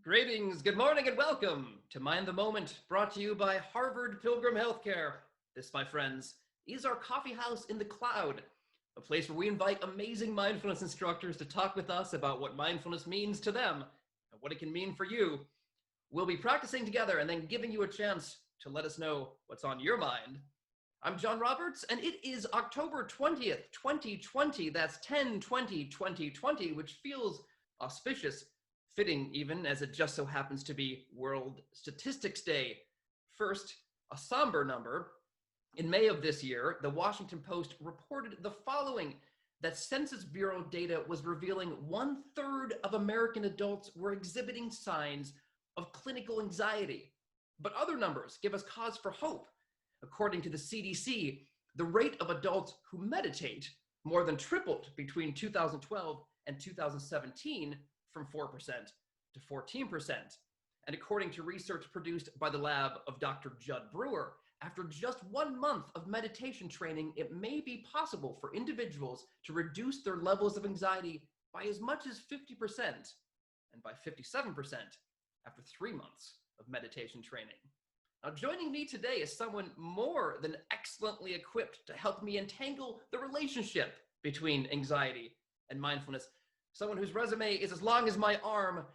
Greetings, good morning, and welcome to Mind the Moment, brought to you by Harvard Pilgrim Health Care. This, my friends, is our coffee house in the cloud, a place where we invite amazing mindfulness instructors to talk with us about what mindfulness means to them and what it can mean for you. We'll be practicing together and then giving you a chance to let us know what's on your mind. I'm John Roberts, and it is October 20th, 2020. That's 10/20/2020, which feels auspicious, fitting even, as it just so happens to be World Statistics Day. First, a somber number. In May of this year, the Washington Post reported the following: that Census Bureau data was revealing 1/3 of American adults were exhibiting signs of clinical anxiety. But other numbers give us cause for hope. According to the CDC, the rate of adults who meditate more than tripled between 2012 and 2017, from 4% to 14%. And according to research produced by the lab of Dr. Judd Brewer, after just 1 month of meditation training, it may be possible for individuals to reduce their levels of anxiety by as much as 50% and by 57% after 3 months of meditation training. Now, joining me today is someone more than excellently equipped to help me entangle the relationship between anxiety and mindfulness. Someone whose resume is as long as my arm,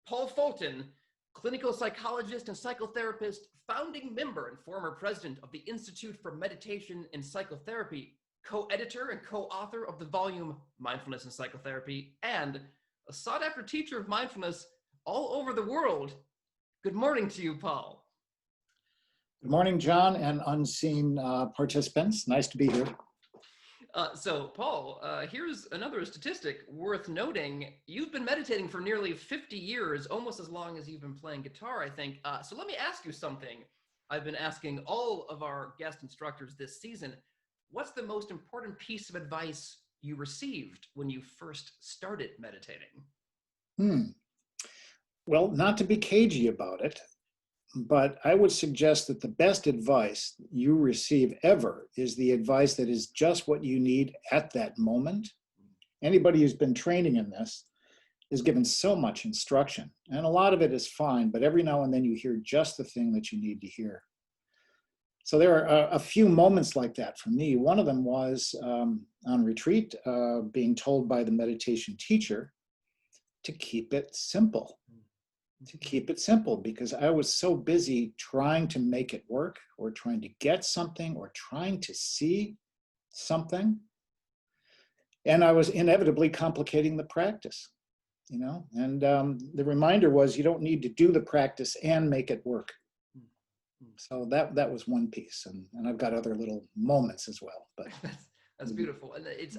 Paul Fulton, clinical psychologist and psychotherapist, founding member and former president of the Institute for Meditation and Psychotherapy, co-editor and co-author of the volume Mindfulness and Psychotherapy, and a sought-after teacher of mindfulness all over the world. Good morning to you, Paul. Good morning, John, and unseen participants. Nice to be here. So, Paul, here's another statistic worth noting. You've been meditating for nearly 50 years, almost as long as you've been playing guitar, I think. So let me ask you something I've been asking all of our guest instructors this season. What's the most important piece of advice you received when you first started meditating? Well, not to be cagey about it, but I would suggest that the best advice you receive ever is the advice that is just what you need at that moment. Anybody who's been training in this is given so much instruction, and a lot of it is fine, but every now and then you hear just the thing that you need to hear. So there are a few moments like that for me. One of them was on retreat, being told by the meditation teacher to keep it simple. Because I was so busy trying to make it work, or trying to get something, or trying to see something. And I was inevitably complicating the practice, and the reminder was you don't need to do the practice and make it work. So that was one piece. And I've got other little moments as well, but that's beautiful. And it's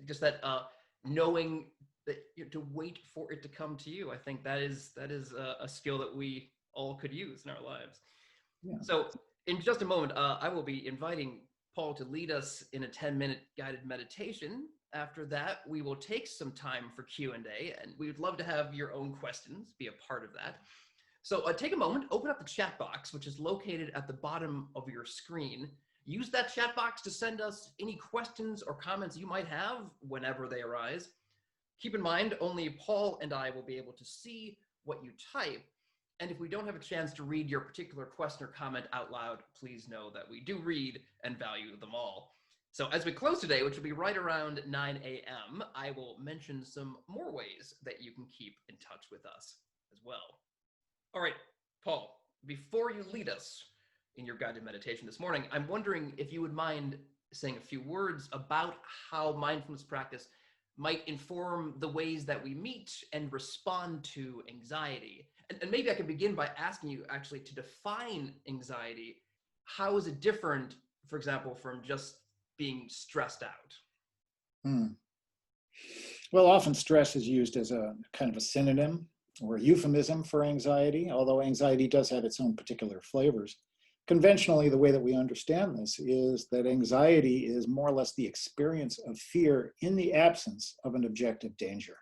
just that knowing that you have to wait for it to come to you. I think that is a skill that we all could use in our lives. Yeah. So in just a moment, I will be inviting Paul to lead us in a 10-minute guided meditation. After that, we will take some time for Q&A, and we would love to have your own questions be a part of that. So take a moment, open up the chat box, which is located at the bottom of your screen. Use that chat box to send us any questions or comments you might have whenever they arise. Keep in mind, only Paul and I will be able to see what you type. And if we don't have a chance to read your particular question or comment out loud, please know that we do read and value them all. So as we close today, which will be right around 9 a.m., I will mention some more ways that you can keep in touch with us as well. All right, Paul, before you lead us in your guided meditation this morning, I'm wondering if you would mind saying a few words about how mindfulness practice might inform the ways that we meet and respond to anxiety. And maybe I could begin by asking you actually to define anxiety. How is it different, for example, from just being stressed out? Well, often stress is used as a kind of a synonym or a euphemism for anxiety, although anxiety does have its own particular flavors. Conventionally, the way that we understand this is that anxiety is more or less the experience of fear in the absence of an objective danger.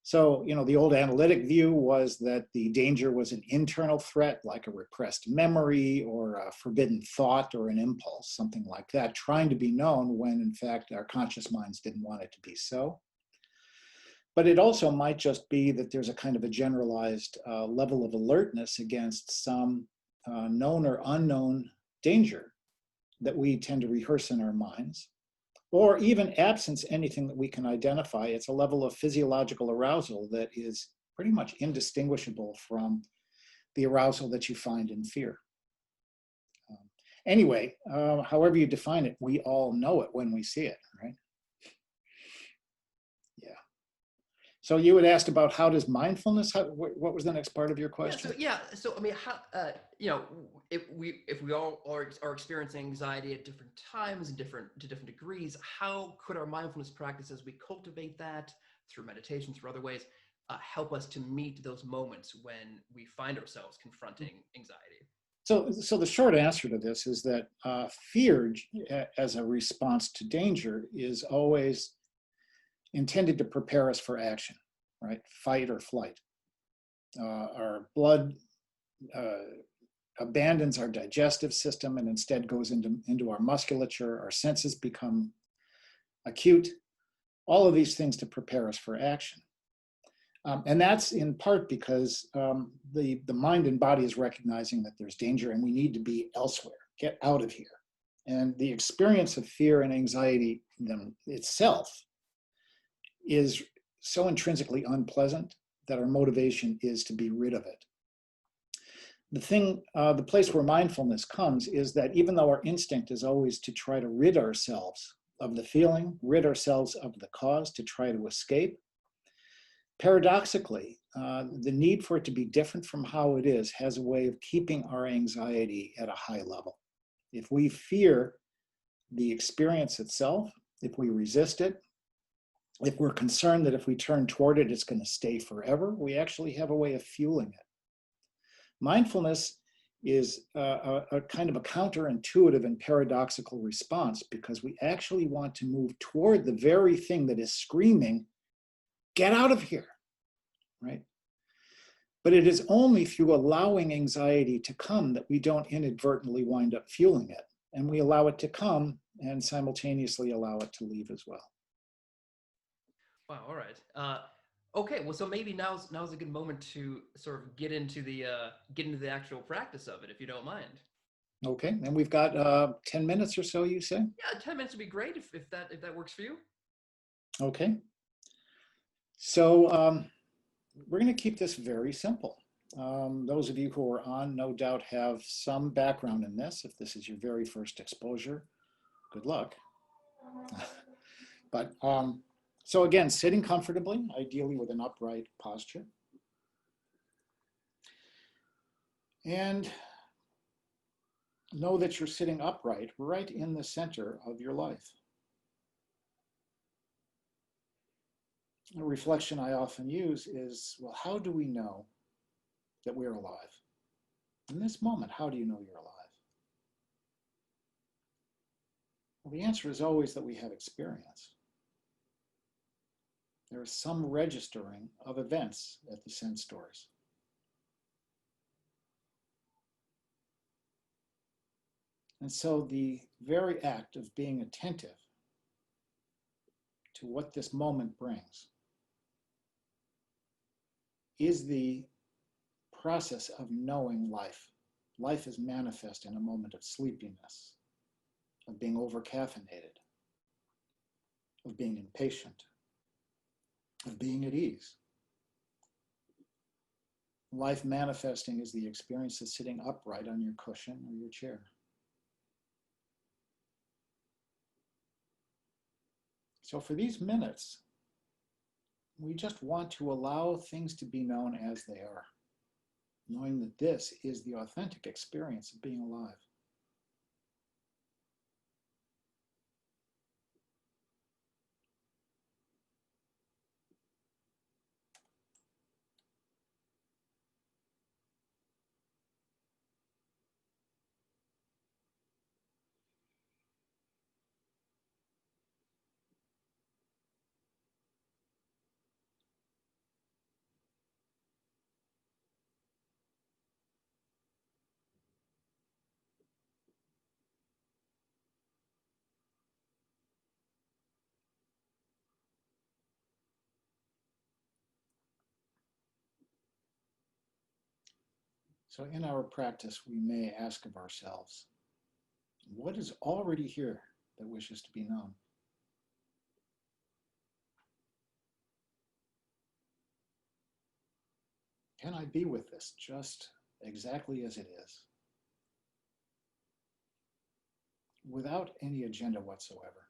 So, the old analytic view was that the danger was an internal threat, like a repressed memory or a forbidden thought or an impulse, something like that, trying to be known when, in fact, our conscious minds didn't want it to be so. But it also might just be that there's a kind of a generalized level of alertness against some known or unknown danger that we tend to rehearse in our minds, or even absence anything that we can identify. It's a level of physiological arousal that is pretty much indistinguishable from the arousal that you find in fear. Anyway, however you define it, we all know it when we see it, right? Yeah. So you had asked about how does mindfulness, what was the next part of your question? So I mean, how if we all are experiencing anxiety at different times and to different degrees, how could our mindfulness practices, we cultivate that through meditation, through other ways, help us to meet those moments when we find ourselves confronting anxiety? So the short answer to this is that fear as a response to danger is always intended to prepare us for action, right? Fight or flight. Our blood abandons our digestive system and instead goes into our musculature. Our senses become acute. All of these things to prepare us for action. And that's in part because the mind and body is recognizing that there's danger and we need to be elsewhere, get out of here. And the experience of fear and anxiety itself is so intrinsically unpleasant that our motivation is to be rid of it. The place where mindfulness comes is that even though our instinct is always to try to rid ourselves of the feeling, rid ourselves of the cause, to try to escape, paradoxically, the need for it to be different from how it is has a way of keeping our anxiety at a high level. If we fear the experience itself, if we resist it, if we're concerned that if we turn toward it, it's going to stay forever, we actually have a way of fueling it. Mindfulness is a kind of a counterintuitive and paradoxical response because we actually want to move toward the very thing that is screaming, get out of here, right? But it is only through allowing anxiety to come that we don't inadvertently wind up fueling it. And we allow it to come and simultaneously allow it to leave as well. Wow. All right. Okay. Well, so maybe now's a good moment to sort of get into the actual practice of it, if you don't mind. Okay. And we've got 10 minutes or so, you say? Yeah, 10 minutes would be great if that works for you. Okay. So we're going to keep this very simple. Those of you who are on, no doubt, have some background in this. If this is your very first exposure, good luck. But so again, sitting comfortably, ideally with an upright posture. And know that you're sitting upright right in the center of your life. A reflection I often use is, well, how do we know that we're alive? In this moment, how do you know you're alive? Well, the answer is always that we have experience. There is some registering of events at the sense doors. And so the very act of being attentive to what this moment brings is the process of knowing life. Life is manifest in a moment of sleepiness, of being over-caffeinated, of being impatient, of being at ease. Life manifesting is the experience of sitting upright on your cushion or your chair. So for these minutes, we just want to allow things to be known as they are, knowing that this is the authentic experience of being alive. So in our practice, we may ask of ourselves, what is already here that wishes to be known? Can I be with this just exactly as it is, without any agenda whatsoever?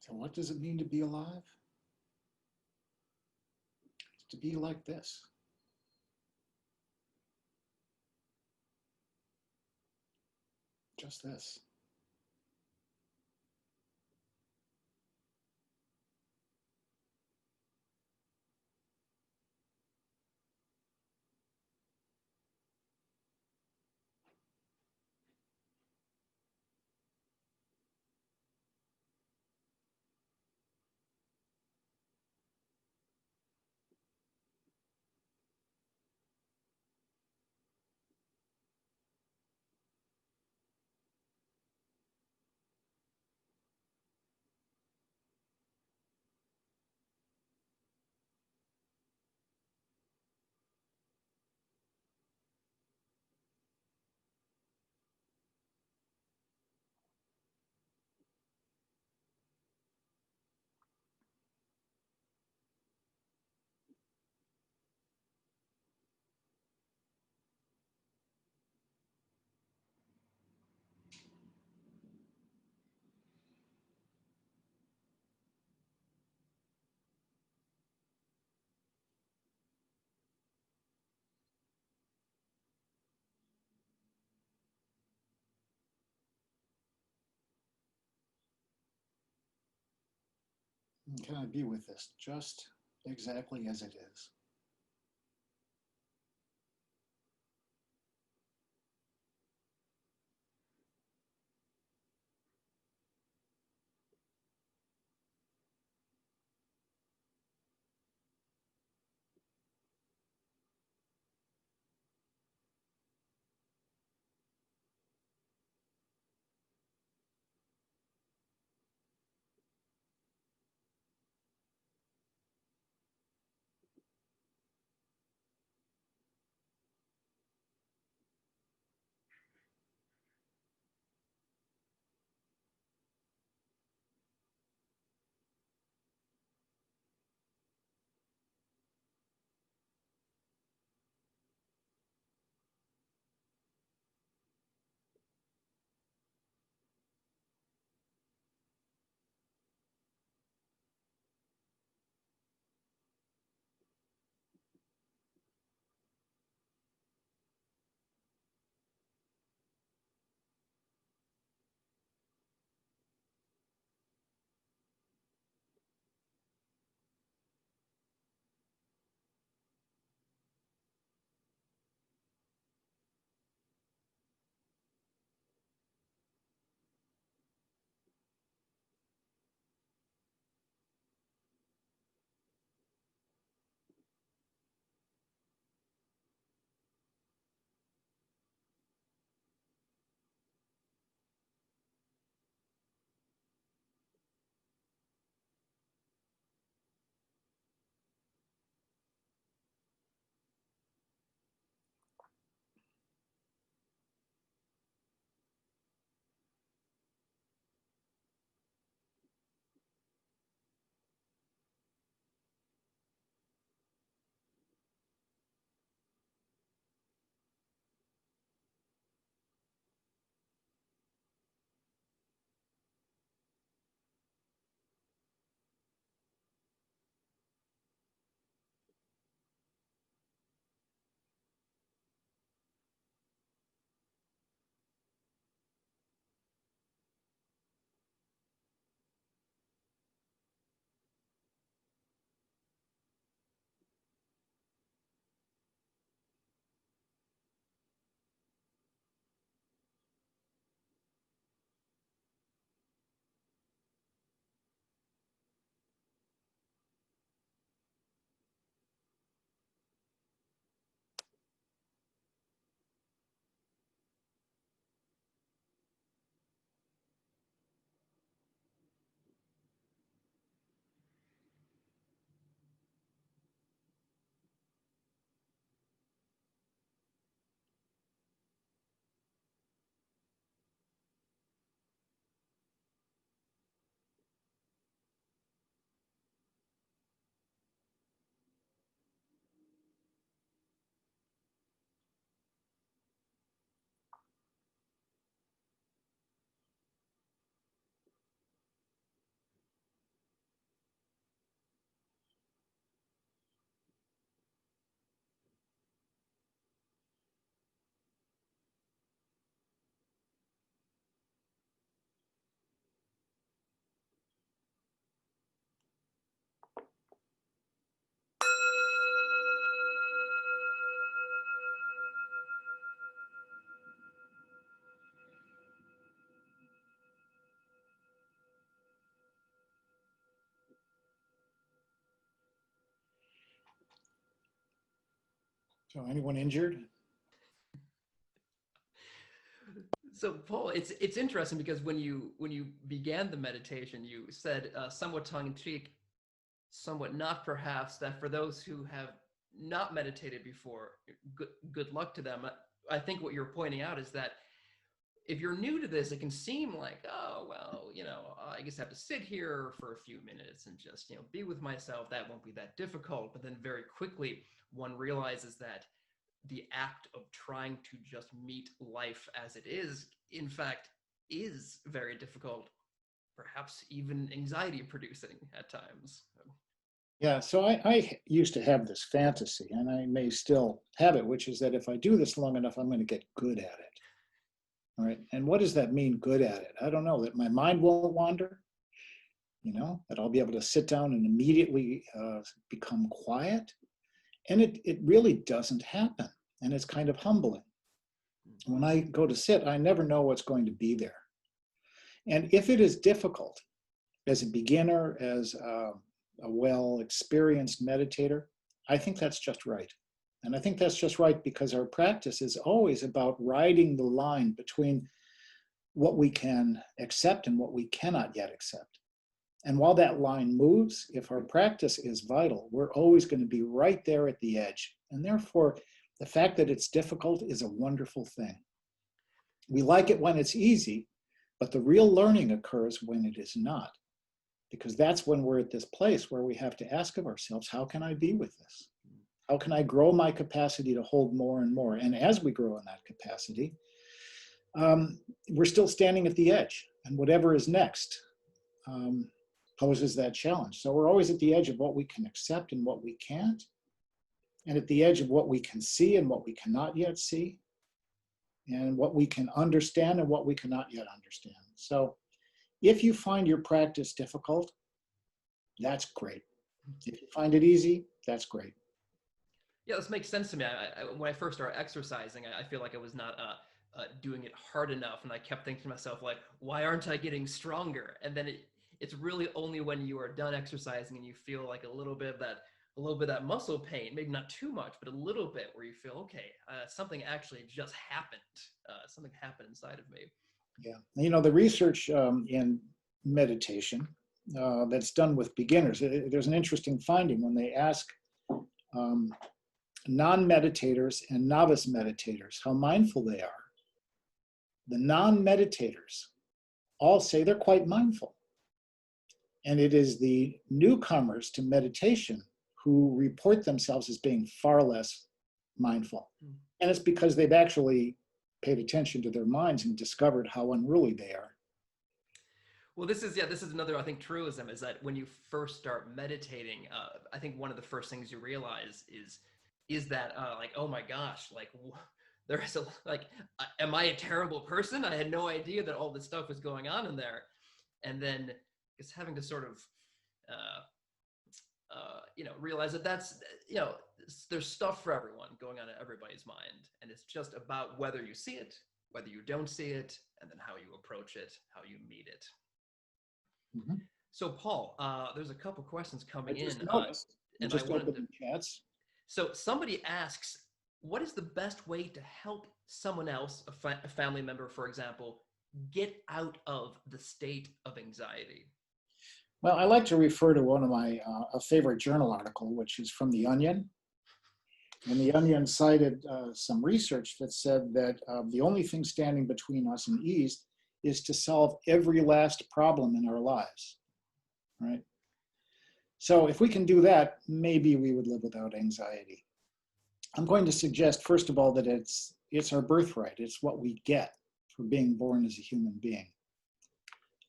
So what does it mean to be alive? It's to be like this. Just this. And can I be with this just exactly as it is? So anyone injured? So Paul, it's interesting because when you began the meditation, you said somewhat tongue in cheek, somewhat not perhaps, that for those who have not meditated before, good luck to them. I think what you're pointing out is that if you're new to this, it can seem like, oh, well, I guess I have to sit here for a few minutes and just, be with myself. That won't be that difficult. But then very quickly, one realizes that the act of trying to just meet life as it is, in fact, is very difficult, perhaps even anxiety producing at times. Yeah, so I used to have this fantasy, and I may still have it, which is that if I do this long enough, I'm going to get good at it. All right. And what does that mean, good at it? I don't know, that my mind won't wander, that I'll be able to sit down and immediately become quiet. And it really doesn't happen. And it's kind of humbling. When I go to sit, I never know what's going to be there. And if it is difficult, as a beginner, as a well-experienced meditator, I think that's just right. And I think that's just right because our practice is always about riding the line between what we can accept and what we cannot yet accept. And while that line moves, if our practice is vital, we're always going to be right there at the edge. And therefore, the fact that it's difficult is a wonderful thing. We like it when it's easy, but the real learning occurs when it is not. Because that's when we're at this place where we have to ask of ourselves, how can I be with this? How can I grow my capacity to hold more and more? And as we grow in that capacity, we're still standing at the edge. And whatever is next poses that challenge. So we're always at the edge of what we can accept and what we can't. And at the edge of what we can see and what we cannot yet see. And what we can understand and what we cannot yet understand. So if you find your practice difficult, that's great. If you find it easy, that's great. Yeah, this makes sense to me. When I first started exercising, I feel like I was not doing it hard enough, and I kept thinking to myself, like, why aren't I getting stronger? And then it's really only when you are done exercising and you feel like a little bit of that muscle pain, maybe not too much, but a little bit, where you feel, okay, something actually just happened. Something happened inside of me. Yeah, the research in meditation that's done with beginners, there's an interesting finding when they ask non-meditators and novice meditators how mindful they are. The non-meditators all say they're quite mindful. And it is the newcomers to meditation who report themselves as being far less mindful. And it's because they've actually paid attention to their minds and discovered how unruly they are. Well, this is another, I think, truism, is that when you first start meditating, I think one of the first things you realize is that like, oh my gosh, like am I a terrible person? I had no idea that all this stuff was going on in there. And then it's having to sort of realize that there's stuff for everyone going on in everybody's mind, and it's just about whether you see it, whether you don't see it, and then how you approach it, how you meet it. Mm-hmm. So Paul, there's a couple questions coming in. And just open the chats. So somebody asks, what is the best way to help someone else, a family member, for example, get out of the state of anxiety? Well, I like to refer to one of my a favorite journal article, which is from The Onion. And The Onion cited some research that said that the only thing standing between us and ease is to solve every last problem in our lives, right? So if we can do that, maybe we would live without anxiety. I'm going to suggest, first of all, that it's our birthright. It's what we get for being born as a human being.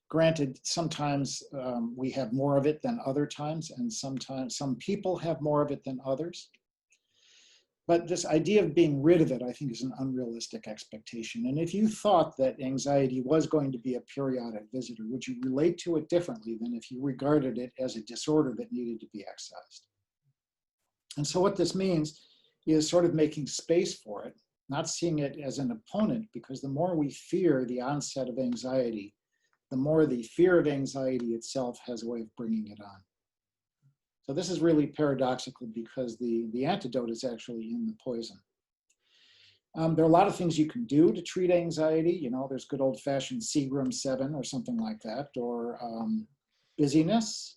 Granted, sometimes we have more of it than other times, and sometimes some people have more of it than others. But this idea of being rid of it, I think, is an unrealistic expectation. And if you thought that anxiety was going to be a periodic visitor, would you relate to it differently than if you regarded it as a disorder that needed to be excised? And so what this means is sort of making space for it, not seeing it as an opponent, because the more we fear the onset of anxiety, the more the fear of anxiety itself has a way of bringing it on. So this is really paradoxical because the antidote is actually in the poison. There are a lot of things you can do to treat anxiety. You know, there's good old-fashioned Seagram 7 or something like that, or busyness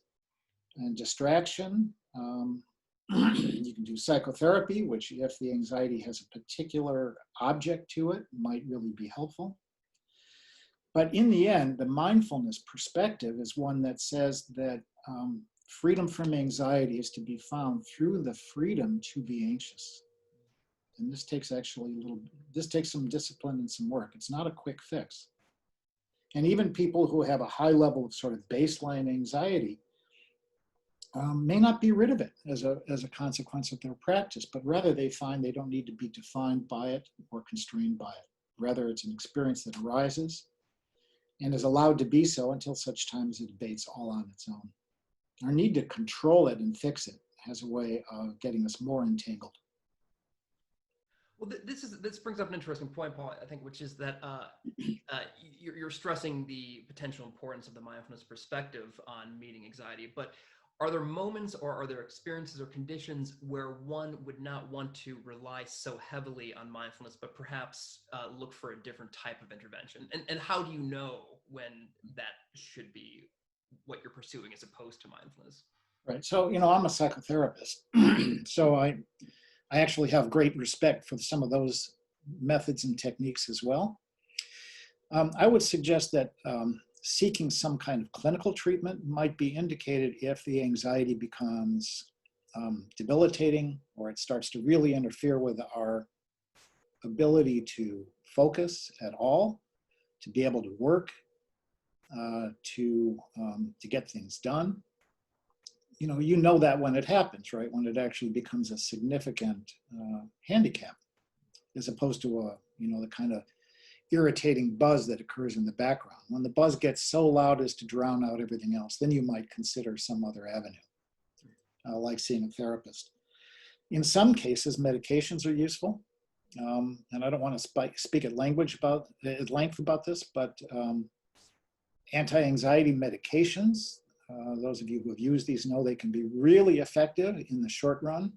and distraction. You can do psychotherapy, which if the anxiety has a particular object to it, might really be helpful. But in the end, the mindfulness perspective is one that says that freedom from anxiety is to be found through the freedom to be anxious. And this takes this takes some discipline and some work. It's not a quick fix. And even people who have a high level of sort of baseline anxiety may not be rid of it as a consequence of their practice, but rather they find they don't need to be defined by it or constrained by it. Rather, it's an experience that arises and is allowed to be so until such time as it abates all on its own. Our need to control it and fix it has a way of getting us more entangled. Well, this brings up an interesting point, Paul, I think, which is that you're stressing the potential importance of the mindfulness perspective on meeting anxiety. But are there moments or are there experiences or conditions where one would not want to rely so heavily on mindfulness, but perhaps look for a different type of intervention? And how do you know when that should be what you're pursuing as opposed to mindfulness? Right. So, you know, I'm a psychotherapist, so I actually have great respect for some of those methods and techniques as well. I would suggest that seeking some kind of clinical treatment might be indicated if the anxiety becomes debilitating or it starts to really interfere with our ability to focus at all, to be able to work, to get things done. You know that when it happens, right? When it actually becomes a significant handicap, as opposed to the kind of irritating buzz that occurs in the background. When the buzz gets so loud as to drown out everything else, then you might consider some other avenue, like seeing a therapist. In some cases, medications are useful, and I don't want to speak at length about this, but anti-anxiety medications. Those of you who have used these know they can be really effective in the short run,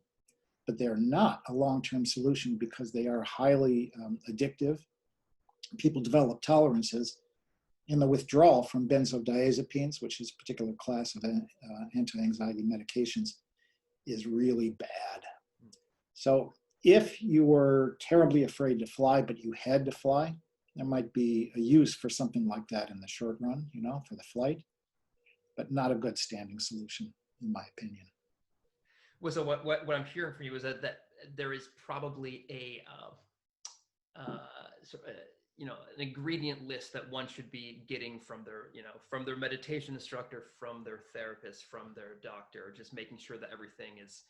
but they're not a long-term solution because they are highly addictive. People develop tolerances, and the withdrawal from benzodiazepines, which is a particular class of anti-anxiety medications, is really bad. So if you were terribly afraid to fly, but you had to fly, there might be a use for something like that in the short run, for the flight, but not a good standing solution, in my opinion. Well, so what I'm hearing from you is that there is probably an ingredient list that one should be getting from their meditation instructor, from their therapist, from their doctor, just making sure that everything is,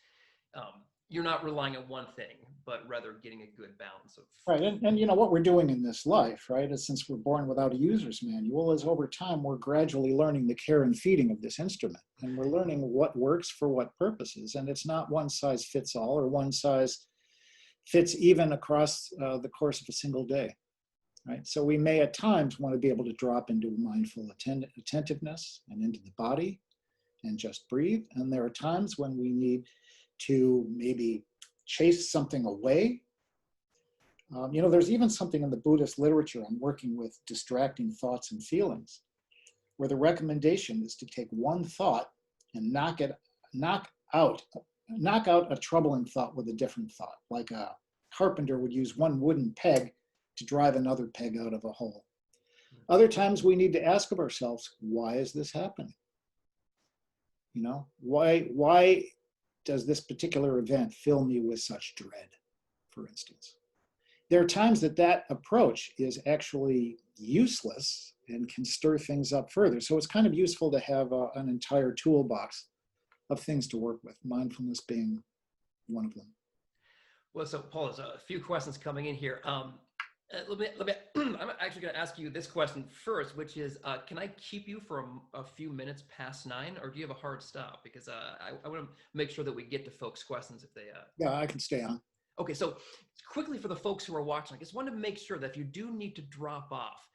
you're not relying on one thing, but rather getting a good balance of. Right, and what we're doing in this life, right, is since we're born without a user's manual, is over time we're gradually learning the care and feeding of this instrument, and we're learning what works for what purposes, and it's not one size fits all or one size fits even across the course of a single day, right? So we may at times want to be able to drop into mindful attentiveness and into the body and just breathe, and there are times when we need to maybe chase something away. There's even something in the Buddhist literature on working with distracting thoughts and feelings, where the recommendation is to take one thought and knock out a troubling thought with a different thought, like a carpenter would use one wooden peg to drive another peg out of a hole. Other times we need to ask of ourselves, why is this happening? Why does this particular event fill me with such dread, for instance? There are times that approach is actually useless and can stir things up further. So it's kind of useful to have an entire toolbox of things to work with, mindfulness being one of them. Well, so Paul, there's a few questions coming in here. I'm actually going to ask you this question first, which is, can I keep you for a few minutes past 9, or do you have a hard stop? Because I want to make sure that we get to folks' questions if they. Yeah, I can stay on. Okay, so quickly for the folks who are watching, I just want to make sure that if you do need to drop off,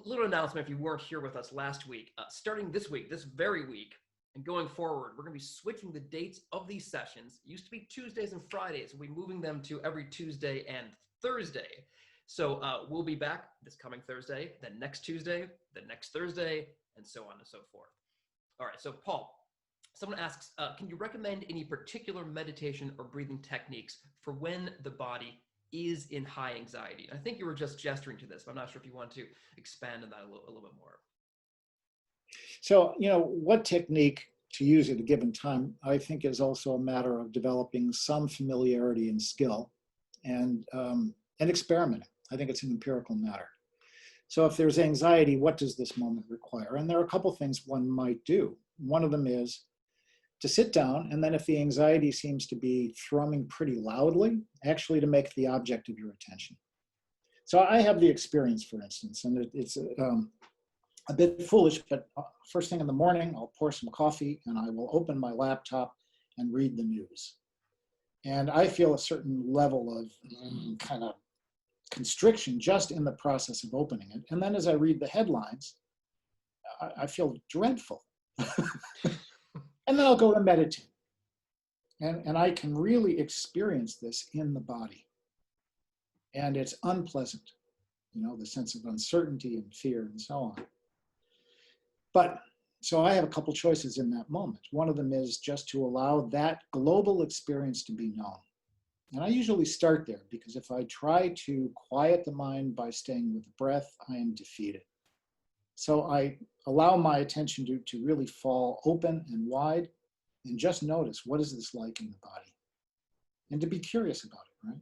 little announcement if you weren't here with us last week, starting this week, this very week, And going forward, we're going to be switching the dates of these sessions. It used to be Tuesdays and Fridays. We'll be moving them to every Tuesday and Thursday. So we'll be back this coming Thursday, then next Tuesday, then next Thursday, and so on and so forth. All right, so Paul, someone asks, can you recommend any particular meditation or breathing techniques for when the body is in high anxiety? I think you were just gesturing to this, but I'm not sure if you want to expand on that a little bit more. So, what technique to use at a given time, I think is also a matter of developing some familiarity and skill and experimenting. I think it's an empirical matter. So if there's anxiety, what does this moment require? And there are a couple things one might do. One of them is to sit down, and then if the anxiety seems to be thrumming pretty loudly, actually to make the object of your attention. So I have the experience, for instance, and it's a bit foolish, but first thing in the morning, I'll pour some coffee and I will open my laptop and read the news. And I feel a certain level of kind of constriction just in the process of opening it. And then as I read the headlines, I feel dreadful. And then I'll go to meditate. And I can really experience this in the body. And it's unpleasant, the sense of uncertainty and fear and so on. But so I have a couple choices in that moment. One of them is just to allow that global experience to be known. And I usually start there, because if I try to quiet the mind by staying with the breath, I am defeated. So I allow my attention to really fall open and wide and just notice, what is this like in the body? And to be curious about it, right?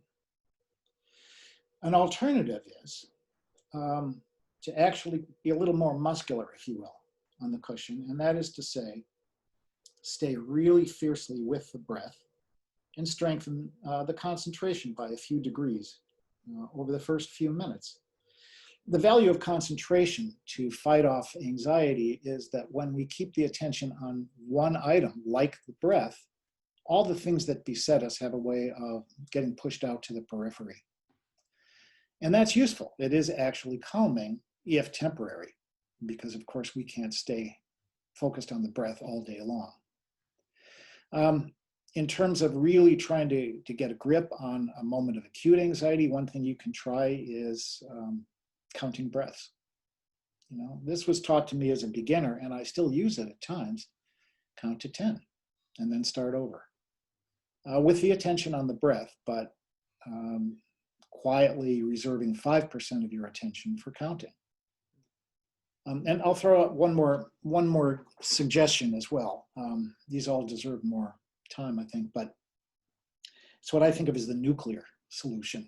An alternative is to actually be a little more muscular, if you will, on the cushion. And that is to say, stay really fiercely with the breath and strengthen the concentration by a few degrees over the first few minutes. The value of concentration to fight off anxiety is that when we keep the attention on one item, like the breath, all the things that beset us have a way of getting pushed out to the periphery. And that's useful. It is actually calming, if temporary, because of course we can't stay focused on the breath all day long. In terms of really trying to get a grip on a moment of acute anxiety, one thing you can try is counting breaths. This was taught to me as a beginner, and I still use it at times. Count to 10 and then start over with the attention on the breath, but quietly reserving 5% of your attention for counting. And I'll throw out one more suggestion as well. These all deserve more time, I think, but it's what I think of as the nuclear solution,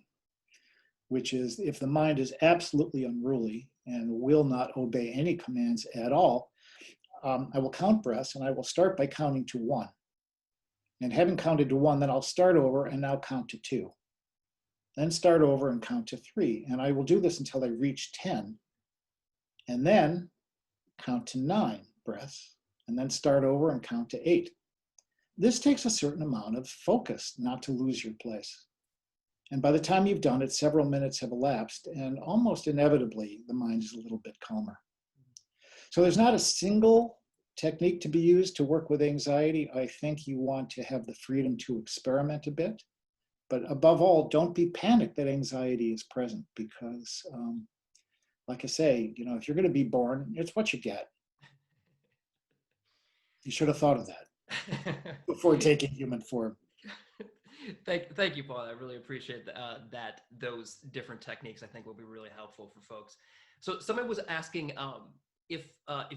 which is if the mind is absolutely unruly and will not obey any commands at all, I will count breaths, and I will start by counting to 1. And having counted to 1, then I'll start over and now count to 2. Then start over and count to 3. And I will do this until I reach 10. And then count to 9 breaths, and then start over and count to 8. This takes a certain amount of focus not to lose your place. And by the time you've done it, several minutes have elapsed, and almost inevitably, the mind is a little bit calmer. So there's not a single technique to be used to work with anxiety. I think you want to have the freedom to experiment a bit. But above all, don't be panicked that anxiety is present, because like I say, if you're going to be born, it's what you get. You should have thought of that before taking human form. Thank you, Paul. I really appreciate that those different techniques I think will be really helpful for folks. So someone was asking if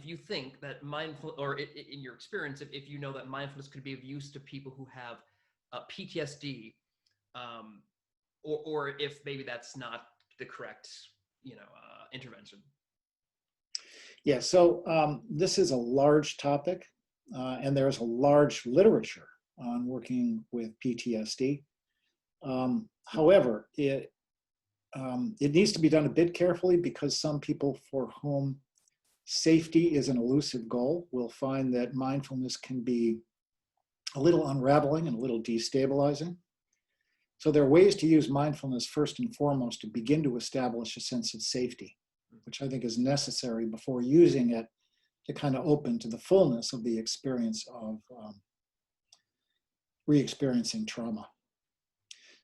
you think that mindful, or in your experience, if you know that mindfulness could be of use to people who have PTSD, or if maybe that's not the correct intervention. Yeah, so this is a large topic, and there's a large literature on working with PTSD. However, it needs to be done a bit carefully, because some people for whom safety is an elusive goal will find that mindfulness can be a little unraveling and a little destabilizing. So there are ways to use mindfulness first and foremost to begin to establish a sense of safety, which I think is necessary before using it to kind of open to the fullness of the experience of re-experiencing trauma.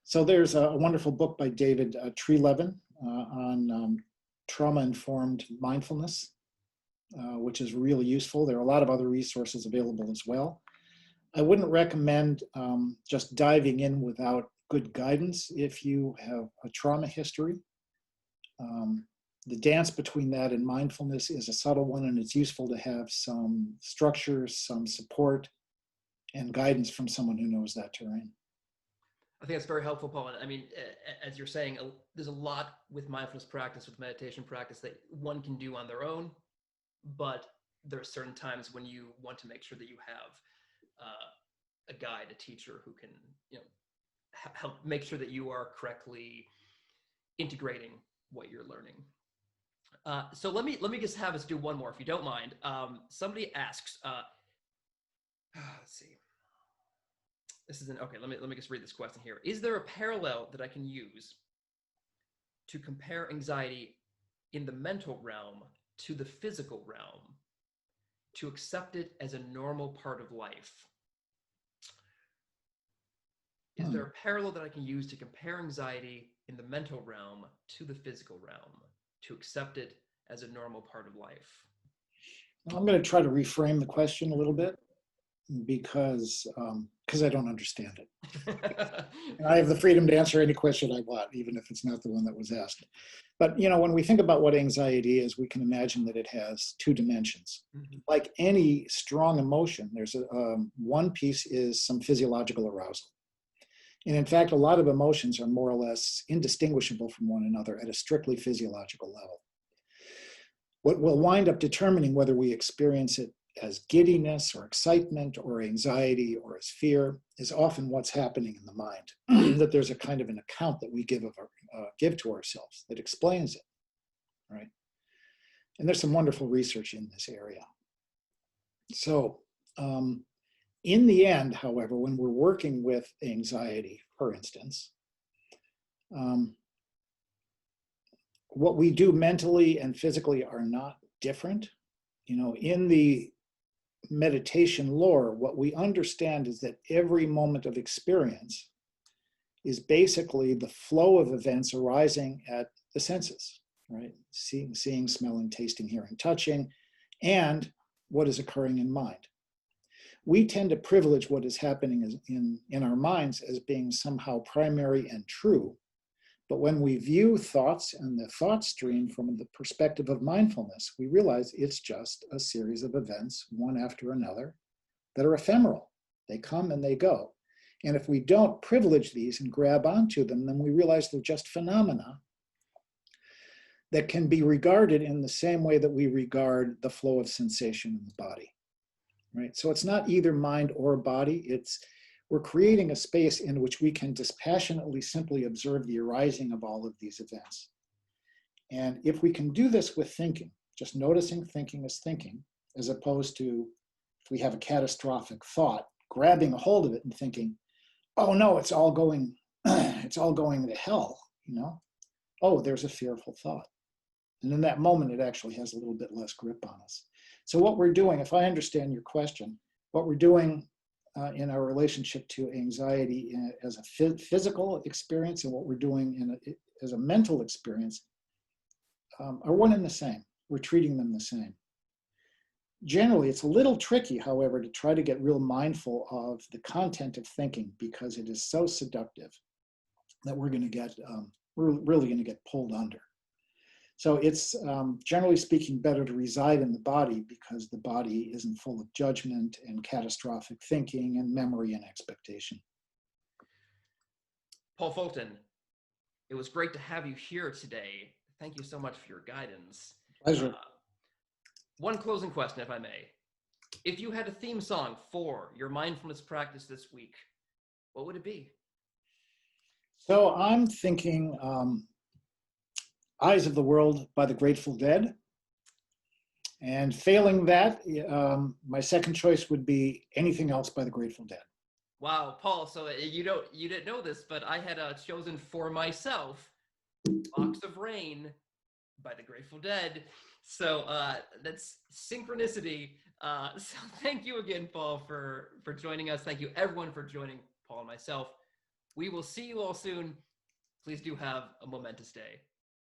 So there's a wonderful book by David Trelevin on trauma-informed mindfulness, which is really useful. There are a lot of other resources available as well. I wouldn't recommend just diving in without good guidance if you have a trauma history. The dance between that and mindfulness is a subtle one, and it's useful to have some structures, some support, and guidance from someone who knows that terrain. I think that's very helpful, Paul. I mean, as you're saying, there's a lot with mindfulness practice, with meditation practice that one can do on their own, but there are certain times when you want to make sure that you have a guide, a teacher who can, help make sure that you are correctly integrating what you're learning. So let me just have us do one more, if you don't mind. Somebody asks, let's see. This isn't okay. Let me just read this question here. Is there a parallel that I can use to compare anxiety in the mental realm to the physical realm, to accept it as a normal part of life? Is there a parallel that I can use to compare anxiety in the mental realm to the physical realm, to accept it as a normal part of life? I'm going to try to reframe the question a little bit because I don't understand it. And I have the freedom to answer any question I want, even if it's not the one that was asked. But when we think about what anxiety is, we can imagine that it has two dimensions. Mm-hmm. Like any strong emotion, there's one piece is some physiological arousal. And in fact, a lot of emotions are more or less indistinguishable from one another at a strictly physiological level. What will wind up determining whether we experience it as giddiness or excitement or anxiety or as fear is often what's happening in the mind, that there's a kind of an account that we give to ourselves that explains it, right? And there's some wonderful research in this area. So in the end, however, when we're working with anxiety, for instance, what we do mentally and physically are not different. In the meditation lore, what we understand is that every moment of experience is basically the flow of events arising at the senses, right? Seeing, smelling, tasting, hearing, touching, and what is occurring in mind. We tend to privilege what is happening in our minds as being somehow primary and true. But when we view thoughts and the thought stream from the perspective of mindfulness, we realize it's just a series of events, one after another, that are ephemeral. They come and they go. And if we don't privilege these and grab onto them, then we realize they're just phenomena that can be regarded in the same way that we regard the flow of sensation in the body, right? So it's not either mind or body. We're creating a space in which we can dispassionately simply observe the arising of all of these events. And if we can do this with thinking, just noticing thinking as thinking, as opposed to if we have a catastrophic thought, grabbing a hold of it and thinking, oh no, it's all going to hell, Oh, there's a fearful thought. And in that moment, it actually has a little bit less grip on us. So what we're doing, if I understand your question, what we're doing in our relationship to anxiety as a physical experience and what we're doing as a mental experience are one and the same. We're treating them the same. Generally, it's a little tricky, however, to try to get real mindful of the content of thinking because it is so seductive that we're really going to get pulled under. So it's, generally speaking, better to reside in the body because the body isn't full of judgment and catastrophic thinking and memory and expectation. Paul Fulton, it was great to have you here today. Thank you so much for your guidance. Pleasure. One closing question, if I may. If you had a theme song for your mindfulness practice this week, what would it be? So I'm thinking Eyes of the World by the Grateful Dead. And failing that, my second choice would be anything else by the Grateful Dead. Wow, Paul, so you didn't know this, but I had chosen for myself Box of Rain by the Grateful Dead. So that's synchronicity. So thank you again, Paul, for joining us. Thank you, everyone, for joining Paul and myself. We will see you all soon. Please do have a momentous day.